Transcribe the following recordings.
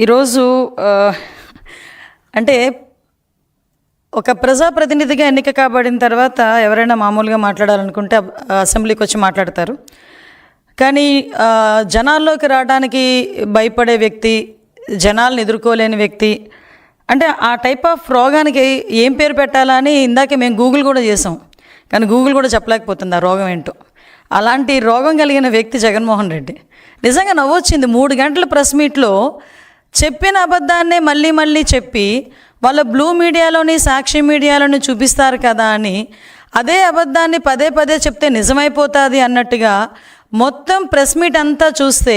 ఈరోజు అంటే ఒక ప్రజాప్రతినిధిగా ఎన్నిక కాబడిన తర్వాత ఎవరైనా మామూలుగా మాట్లాడాలనుకుంటే అసెంబ్లీకి వచ్చి మాట్లాడతారు. కానీ జనాల్లోకి రావడానికి భయపడే వ్యక్తి, జనాలను ఎదుర్కోలేని వ్యక్తి, అంటే ఆ టైప్ ఆఫ్ రోగానికి ఏం పేరు పెట్టాలని ఇందాకే మేము గూగుల్ కూడా చేసాం, కానీ గూగుల్ కూడా చెప్పలేకపోతుంది ఆ రోగం ఏంటో. అలాంటి రోగం కలిగిన వ్యక్తి జగన్మోహన్ రెడ్డి. నిజంగా నవ్వొచ్చింది. 3 గంటల ప్రెస్ మీట్లో చెప్పిన అబద్ధాన్నే మళ్ళీ మళ్ళీ చెప్పి వాళ్ళ బ్లూ మీడియాలోని సాక్షి మీడియాలోని చూపిస్తారు కదా అని అదే అబద్ధాన్ని పదే పదే చెప్తే నిజమైపోతుంది అన్నట్టుగా మొత్తం ప్రెస్ మీట్ అంతా చూస్తే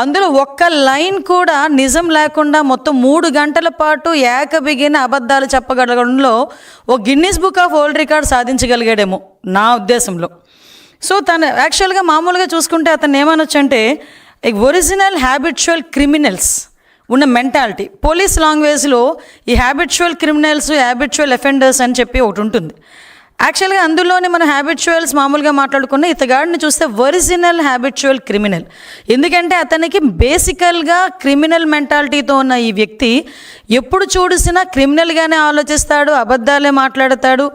అందులో ఒక్క లైన్ కూడా నిజం లేకుండా మొత్తం 3 గంటల పాటు ఏకబిగిన అబద్ధాలు చెప్పగలగడంలో ఓ Guinness book of world record సాధించగలిగాడేమో నా ఉద్దేశంలో. సో తను యాక్చువల్గా మామూలుగా చూసుకుంటే అతను ఏమనొచ్చంటే ఒరిజినల్ హ్యాబిచువల్ క్రిమినల్స్ ఉన్న మెంటాలిటీ. పోలీస్ లాంగ్వేజ్లో ఈ హ్యాబిచువల్ క్రిమినల్స్, హ్యాబిచువల్ అఫెండర్స్ అని చెప్పి ఒకటి ఉంటుంది. యాక్చువల్గా అందులోనే మనం హ్యాబిచువల్స్ మామూలుగా మాట్లాడుకున్న ఇతగాడిని చూస్తే ఒరిజినల్ హ్యాబిచువల్ క్రిమినల్. ఎందుకంటే అతనికి బేసికల్గా క్రిమినల్ మెంటాలిటీతో ఉన్న ఈ వ్యక్తి ఎప్పుడు చూసినా క్రిమినల్గానే ఆలోచిస్తాడు, అబద్ధాలే మాట్లాడతాడు.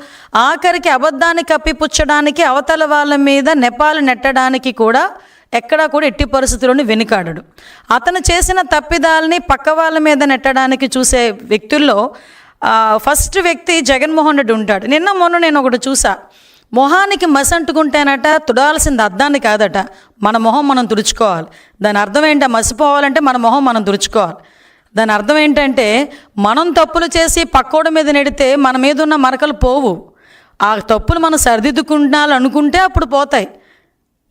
ఆఖరికి అబద్ధాన్ని కప్పిపుచ్చడానికి అవతల వాళ్ళ మీద నెపాలు నెట్టడానికి కూడా ఎక్కడా కూడా ఎట్టి పరిస్థితుల్లోని వెనుకాడడు. అతను చేసిన తప్పిదాలని పక్క వాళ్ళ మీద నెట్టడానికి చూసే వ్యక్తుల్లో ఫస్ట్ వ్యక్తి జగన్మోహన్ రెడ్డి ఉంటాడు. మొన్న నేను ఒకటి చూసా, మొహానికి మసి అంటుకుంటేనట తుడాల్సింది అద్దాన్ని కాదట, మన మొహం మనం తుడుచుకోవాలి. దాని అర్థం ఏంటి? మసిపోవాలంటే మన మొహం మనం తుడుచుకోవాలి. దాని అర్థం ఏంటంటే మనం తప్పులు చేసి పక్కోడి మీద నెడితే మన మీద ఉన్న మరకలు పోవు. ఆ తప్పులు మనం సరిదిద్దుకుంటాలనుకుంటే అప్పుడు పోతాయి.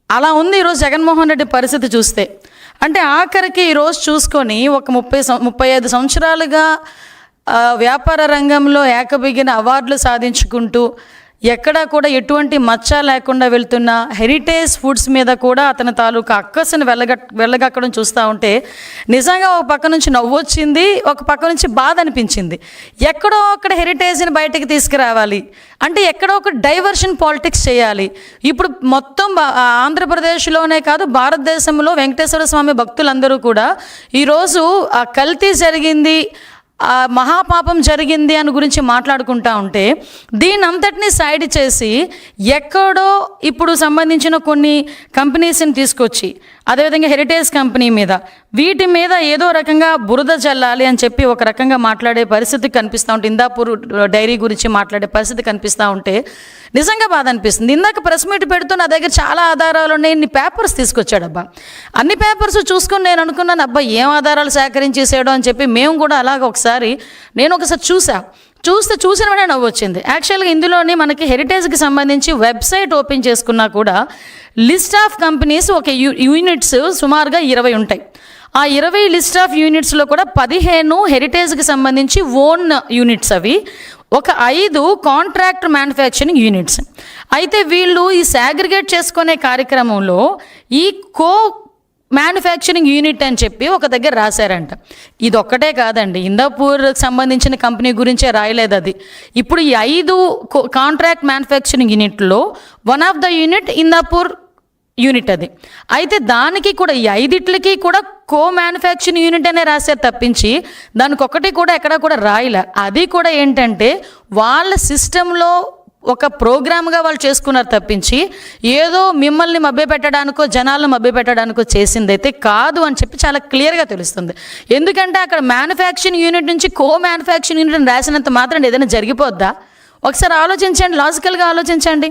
అలా ఉంది ఈరోజు జగన్మోహన్ రెడ్డి పరిస్థితి చూస్తే. అంటే ఆఖరికి ఈరోజు చూసుకొని ఒక 35 సంవత్సరాలుగా వ్యాపార రంగంలో ఏకబిగిన అవార్డులు సాధించుకుంటూ ఎక్కడా కూడా ఎటువంటి మచ్చ లేకుండా వెళ్తున్న హెరిటేజ్ ఫుడ్స్ మీద కూడా అతని తాలూకా అక్కసుని వెళ్ళగక్కడం చూస్తూ ఉంటే నిజంగా ఒక పక్క నుంచి నవ్వు వచ్చింది, ఒక పక్క నుంచి బాధ అనిపించింది. ఎక్కడో అక్కడ హెరిటేజ్ని బయటకు తీసుకురావాలి అంటే ఎక్కడో ఒక డైవర్షన్ పాలిటిక్స్ చేయాలి. ఇప్పుడు మొత్తం ఆంధ్రప్రదేశ్లోనే కాదు భారతదేశంలో వెంకటేశ్వర స్వామి భక్తులందరూ కూడా ఈరోజు ఆ కల్తీ జరిగింది, మహాపాపం జరిగింది అని గురించి మాట్లాడుకుంటా ఉంటే దీని అంతటినీ సైడ్ చేసి ఎక్కడో ఇప్పుడు సంబంధించిన కొన్ని కంపెనీస్ని తీసుకొచ్చి అదేవిధంగా హెరిటేజ్ కంపెనీ మీద వీటి మీద ఏదో రకంగా బురద జల్లాలి అని చెప్పి ఒక రకంగా మాట్లాడే పరిస్థితి కనిపిస్తూ ఉంటే, ఇందాపూర్ డైరీ గురించి మాట్లాడే పరిస్థితి కనిపిస్తూ ఉంటే నిజంగా బాధ అనిపిస్తుంది. ఇందాక ప్రెస్ మీట్ పెడుతూ నా దగ్గర చాలా ఆధారాలు ఉన్నాయి, ఇన్ని పేపర్స్ తీసుకొచ్చాడబ్బా. అన్ని పేపర్స్ చూసుకుని నేను అనుకున్నాను, అబ్బా ఏం ఆధారాలు సేకరించేసాడో అని చెప్పి మేము కూడా అలాగ ఒకసారి చూసిన వెంటనే నవ్వు వచ్చింది. యాక్చువల్గా ఇందులోని మనకి హెరిటేజ్కి సంబంధించి వెబ్సైట్ ఓపెన్ చేసుకున్నా కూడా లిస్ట్ ఆఫ్ కంపెనీస్ ఒక యూనిట్స్ సుమారుగా 20 ఉంటాయి. ఆ 20 లిస్ట్ ఆఫ్ యూనిట్స్లో కూడా 15 హెరిటేజ్కి సంబంధించి ఓన్ యూనిట్స్, అవి ఒక 5 కాంట్రాక్ట్ మ్యానుఫ్యాక్చరింగ్ యూనిట్స్. అయితే వీళ్ళు ఈ సాగ్రిగేట్ చేసుకునే కార్యక్రమంలో ఈ మ్యానుఫ్యాక్చరింగ్ యూనిట్ అని చెప్పి ఒక దగ్గర రాశారంట. ఇది ఒక్కటే కాదండి, ఇందాపూర్కి సంబంధించిన కంపెనీ గురించే రాయలేదు అది. ఇప్పుడు ఈ 5 కాంట్రాక్ట్ మ్యానుఫ్యాక్చరింగ్ యూనిట్లో one of the unit Indapur unit అది. అయితే దానికి కూడా ఈ 5టికి కూడా మ్యానుఫ్యాక్చరింగ్ యూనిట్ అనే రాశారు తప్పించి దానికి ఒక్కటి కూడా ఎక్కడా కూడా రాయలే. అది కూడా ఏంటంటే వాళ్ళ సిస్టంలో ఒక ప్రోగ్రామ్గా వాళ్ళు చేసుకున్నారు తప్పించి ఏదో మిమ్మల్ని మభ్యపెట్టడానికో జనాలను మభ్యపెట్టడానికో చేసిందైతే కాదు అని చెప్పి చాలా క్లియర్గా తెలుస్తుంది. ఎందుకంటే అక్కడ మ్యానుఫ్యాక్చరింగ్ యూనిట్ నుంచి మ్యానుఫ్యాక్చరింగ్ యూనిట్ రాసినంత మాత్రం ఏదైనా జరిగిపోద్దా? ఒకసారి ఆలోచించండి, లాజికల్గా ఆలోచించండి.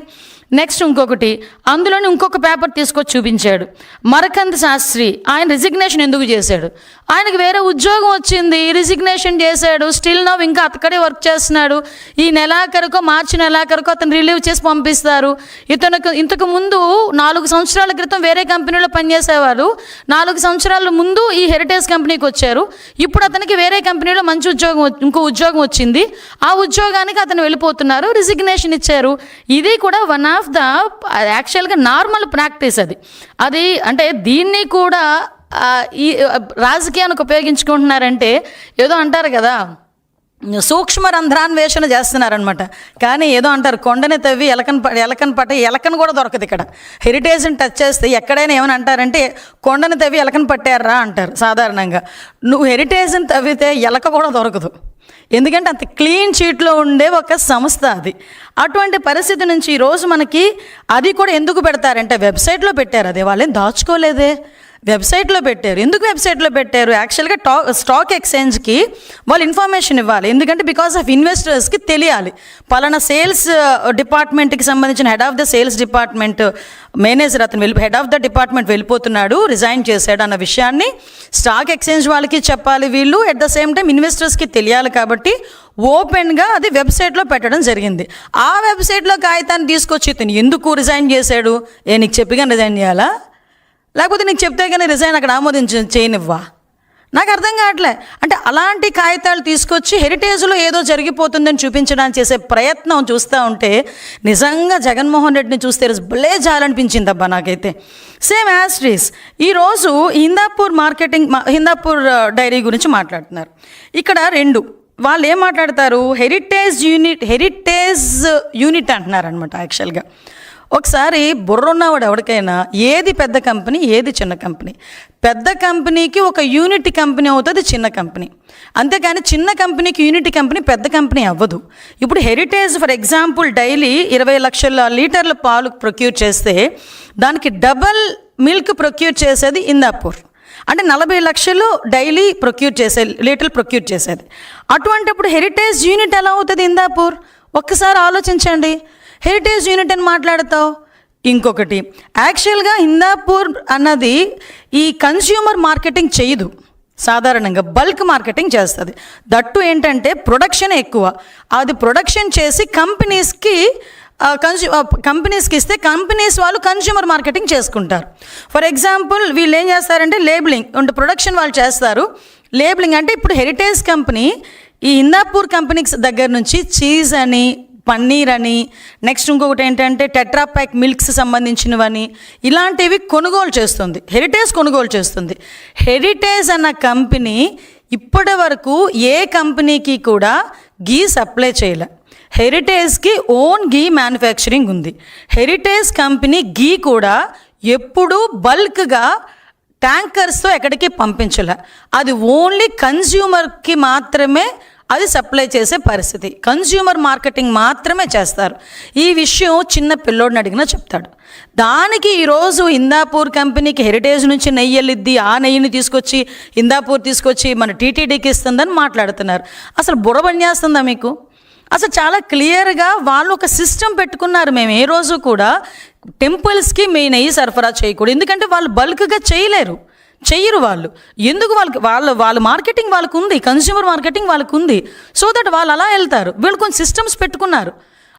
నెక్స్ట్ ఇంకొకటి, అందులోని ఇంకొక పేపర్ తీసుకొచ్చి చూపించాడు. మరకంద్ శాస్త్రి ఆయన రిజిగ్నేషన్ ఎందుకు చేశాడు? ఆయనకు వేరే ఉద్యోగం వచ్చింది, రిజిగ్నేషన్ చేశాడు. స్టిల్ నవ్ ఇంకా అక్కడే వర్క్ చేస్తున్నాడు. ఈ మార్చి నెలాఖరుకో అతను రిలీవ్ చేసి పంపిస్తారు. ఇంతకు ముందు 4 సంవత్సరాల క్రితం వేరే కంపెనీలో పనిచేసేవారు. 4 సంవత్సరాల ముందు ఈ హెరిటేజ్ కంపెనీకి వచ్చారు. ఇప్పుడు అతనికి వేరే కంపెనీలో మంచి ఇంకో ఉద్యోగం వచ్చింది. ఆ ఉద్యోగానికి అతను వెళ్ళిపోతున్నారు, రిజిగ్నేషన్ ఇచ్చారు. ఇది కూడా వన్ ఆఫ్ ద యాక్చువల్గా నార్మల్ ప్రాక్టీస్ అది. అంటే దీన్ని కూడా ఈ రాజకీయానికి ఉపయోగించుకుంటున్నారంటే ఏదో అంటారు కదా, సూక్ష్మ రంధ్రాన్వేషణ చేస్తున్నారనమాట. కానీ ఏదో అంటారు, కొండని తవ్వి ఎలకను కూడా దొరకదు. ఇక్కడ హెరిటేజ్ని టచ్ చేస్తే ఎక్కడైనా ఏమని అంటారంటే కొండని తవ్వి ఎలకను పట్టారా అంటారు సాధారణంగా. నువ్వు హెరిటేజ్ని తవ్వితే ఎలక కూడా దొరకదు, ఎందుకంటే అంత క్లీన్ షీట్లో ఉండే ఒక సంస్థ అది. అటువంటి పరిస్థితి నుంచి ఈరోజు మనకి అది కూడా ఎందుకు పెడతారంటే వెబ్సైట్లో పెట్టారు. అదే వాళ్ళేం దాచుకోలేదే, వెబ్సైట్లో పెట్టారు. ఎందుకు వెబ్సైట్లో పెట్టారు? యాక్చువల్గా స్టాక్ ఎక్స్చేంజ్కి వాళ్ళు ఇన్ఫర్మేషన్ ఇవ్వాలి. ఎందుకంటే బికాస్ ఆఫ్ ఇన్వెస్టర్స్కి తెలియాలి పలానా సేల్స్ డిపార్ట్మెంట్కి సంబంధించిన head of the sales department manager అతను హెడ్ ఆఫ్ ద డిపార్ట్మెంట్ వెళ్ళిపోతున్నాడు, రిజైన్ చేశాడు అన్న విషయాన్ని స్టాక్ ఎక్స్చేంజ్ వాళ్ళకి చెప్పాలి వీళ్ళు. ఎట్ ద సేమ్ టైం ఇన్వెస్టర్స్కి తెలియాలి కాబట్టి ఓపెన్గా అది వెబ్సైట్లో పెట్టడం జరిగింది. ఆ వెబ్సైట్లో కాగితాన్ని తీసుకొచ్చి ఇతను ఎందుకు రిజైన్ చేశాడు? నీకు చెప్పిగా రిజైన్ చేయాలా, లేకపోతే నీకు చెప్తే కానీ రిజైన్ అక్కడ చేయనివ్వా? నాకు అర్థం కావట్లే. అంటే అలాంటి కాగితాలు తీసుకొచ్చి హెరిటేజ్లో ఏదో జరిగిపోతుందని చూపించడానికి చేసే ప్రయత్నం చూస్తూ ఉంటే నిజంగా జగన్మోహన్ రెడ్డిని చూస్తే భలే జాలనిపించింది అబ్బా నాకైతే. సేమ్ యాస్ట్రీస్ ఈరోజు హిందాపూర్ డైరీ గురించి మాట్లాడుతున్నారు. ఇక్కడ వాళ్ళు ఏం మాట్లాడతారు, హెరిటేజ్ యూనిట్ అంటున్నారనమాట. యాక్చువల్గా ఒకసారి బుర్రున్నవాడు ఎవరికైనా ఏది పెద్ద కంపెనీ ఏది చిన్న కంపెనీ, పెద్ద కంపెనీకి ఒక యూనిట్ కంపెనీ అవుతుంది చిన్న కంపెనీ, అంతేకాని చిన్న కంపెనీకి యూనిట్ కంపెనీ పెద్ద కంపెనీ అవ్వదు. ఇప్పుడు హెరిటేజ్ ఫర్ ఎగ్జాంపుల్ డైలీ 20 లక్షల లీటర్ల పాలు ప్రొక్యూర్ చేస్తే దానికి డబల్ మిల్క్ ప్రొక్యూర్ చేసేది హిందాపూర్. అంటే 40 లక్షలు డైలీ లీటర్లు ప్రొక్యూర్ చేసేది. అటువంటిప్పుడు హెరిటేజ్ యూనిట్ ఎలా అవుతుంది హిందాపూర్? ఒక్కసారి ఆలోచించండి. హెరిటేజ్ యూనిట్ అని మాట్లాడతావు. ఇంకొకటి, యాక్చువల్గా హిందాపూర్ అన్నది ఈ కన్స్యూమర్ మార్కెటింగ్ చేయదు, సాధారణంగా బల్క్ మార్కెటింగ్ చేస్తుంది. దట్టు ఏంటంటే ప్రొడక్షన్ ఎక్కువ. అది ప్రొడక్షన్ చేసి కంపెనీస్కి ఇస్తే కంపెనీస్ వాళ్ళు కన్స్యూమర్ మార్కెటింగ్ చేసుకుంటారు. ఫర్ ఎగ్జాంపుల్ వీళ్ళు ఏం చేస్తారంటే లేబులింగ్ అంటే ప్రొడక్షన్ వాళ్ళు చేస్తారు. లేబులింగ్ అంటే ఇప్పుడు హెరిటేజ్ కంపెనీ ఈ హిందాపూర్ కంపెనీస్ దగ్గర నుంచి చీజ్ అని, పన్నీర్ అని, నెక్స్ట్ ఇంకొకటి ఏంటంటే టెట్రాప్యాక్ మిల్క్స్ సంబంధించినవని ఇలాంటివి కొనుగోలు చేస్తుంది, హెరిటేజ్ కొనుగోలు చేస్తుంది. హెరిటేజ్ అన్న కంపెనీ ఇప్పటి వరకు ఏ కంపెనీకి కూడా గీ సప్లై చేయలే. హెరిటేజ్కి ఓన్ గీ మ్యానుఫ్యాక్చరింగ్ ఉంది. హెరిటేజ్ కంపెనీ గీ కూడా ఎప్పుడూ బల్క్గా ట్యాంకర్స్తో ఎక్కడికి పంపించలే. అది ఓన్లీ కన్జ్యూమర్కి మాత్రమే అది సప్లై చేసే పరిస్థితి. కన్జ్యూమర్ మార్కెటింగ్ మాత్రమే చేస్తారు. ఈ విషయం చిన్న పిల్లోడిని అడిగినా చెప్తాడు. దానికి ఈరోజు హిందాపూర్ కంపెనీకి హెరిటేజ్ నుంచి నెయ్యి వెళ్ళిద్ది, ఆ నెయ్యిని తీసుకొచ్చి హిందాపూర్ తీసుకొచ్చి మన టీటీడీకి ఇస్తుందని మాట్లాడుతున్నారు. అసలు బుర్రబన్యేస్తుందా మీకు? అసలు చాలా క్లియర్గా వాళ్ళు ఒక సిస్టమ్ పెట్టుకున్నారు. మేము ఏ రోజు కూడా టెంపుల్స్కి మీ నెయ్యి సరఫరా చేయకూడదు, ఎందుకంటే వాళ్ళు బల్క్గా చెయ్యరు వాళ్ళు. ఎందుకు వాళ్ళ మార్కెటింగ్ వాళ్ళకు ఉంది, కన్స్యూమర్ మార్కెటింగ్ వాళ్ళకు ఉంది. సో దట్ వాళ్ళు అలా వెళ్తారు. వీళ్ళు కొన్ని సిస్టమ్స్ పెట్టుకున్నారు.